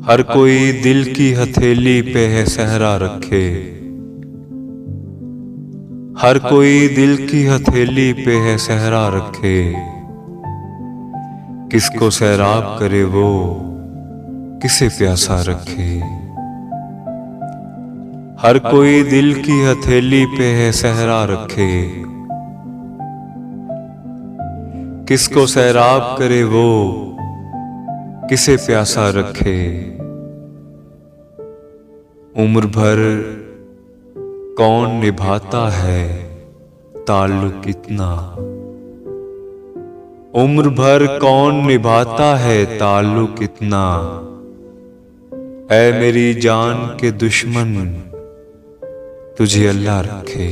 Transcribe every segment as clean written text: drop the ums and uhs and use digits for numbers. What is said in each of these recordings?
हर कोई दिल की हथेली पे है सहरा रखे। हर कोई दिल की हथेली पे है सहरा रखे। किसको सैराब करे वो किसे प्यासा रखे। हर कोई दिल की हथेली पे है सहरा रखे। किसको सैराब करे वो किसे प्यासा रखे। उम्र भर कौन निभाता है ताल्लुक इतना। उम्र भर कौन निभाता है ताल्लुक इतना। ऐ मेरी जान के दुश्मन तुझे अल्लाह रखे।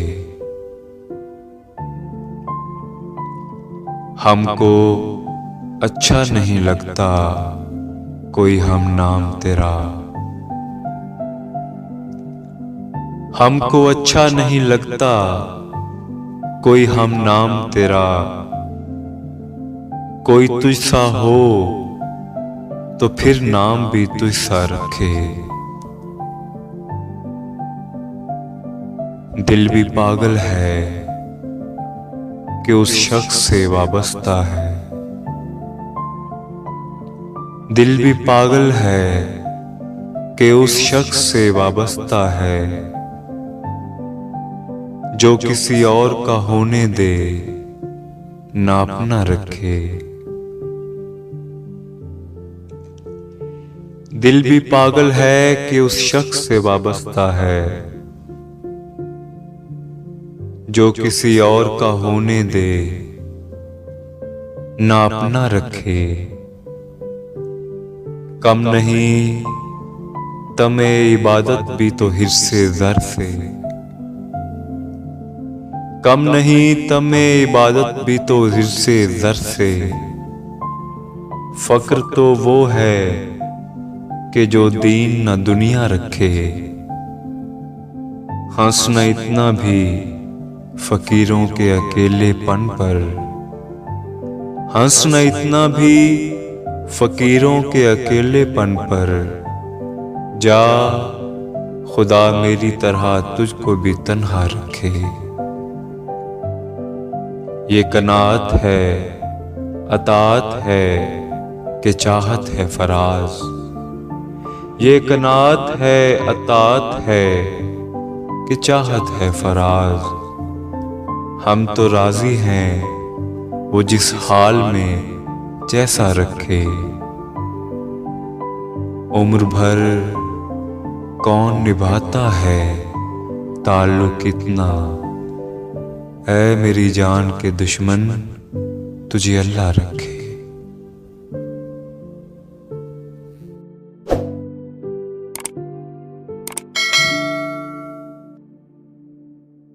हमको अच्छा नहीं लगता कोई हम नाम तेरा। हमको अच्छा नहीं लगता कोई हम नाम तेरा। कोई तुझसा हो तो फिर नाम भी तुझसा रखे। दिल भी पागल है कि उस शख्स से वाबस्ता है। दिल भी पागल है कि उस शख्स से वाबस्ता है जो किसी और का होने दे ना अपना रखे। दिल भी पागल है कि उस शख्स से वाबस्ता है जो किसी और का होने दे ना अपना रखे। कम नहीं तमे इबादत भी तो हिस्से ज़र से। कम नहीं तमे इबादत भी तो हिस्से ज़र से। फक्र तो वो है कि जो दीन न दुनिया रखे। हंसना इतना भी फकीरों के अकेलेपन पर। हंसना इतना भी फकीरों के अकेलेपन पर। जा खुदा मेरी तरह तुझको भी तन्हा रखे। ये कनात है अतात है कि चाहत है फराज। ये कनात है अतात है कि चाहत है फराज। हम तो राजी हैं वो जिस हाल में जैसा रखे। उम्र भर कौन निभाता है ताल्लुक इतना। ऐ मेरी जान के दुश्मन तुझे अल्लाह रखे।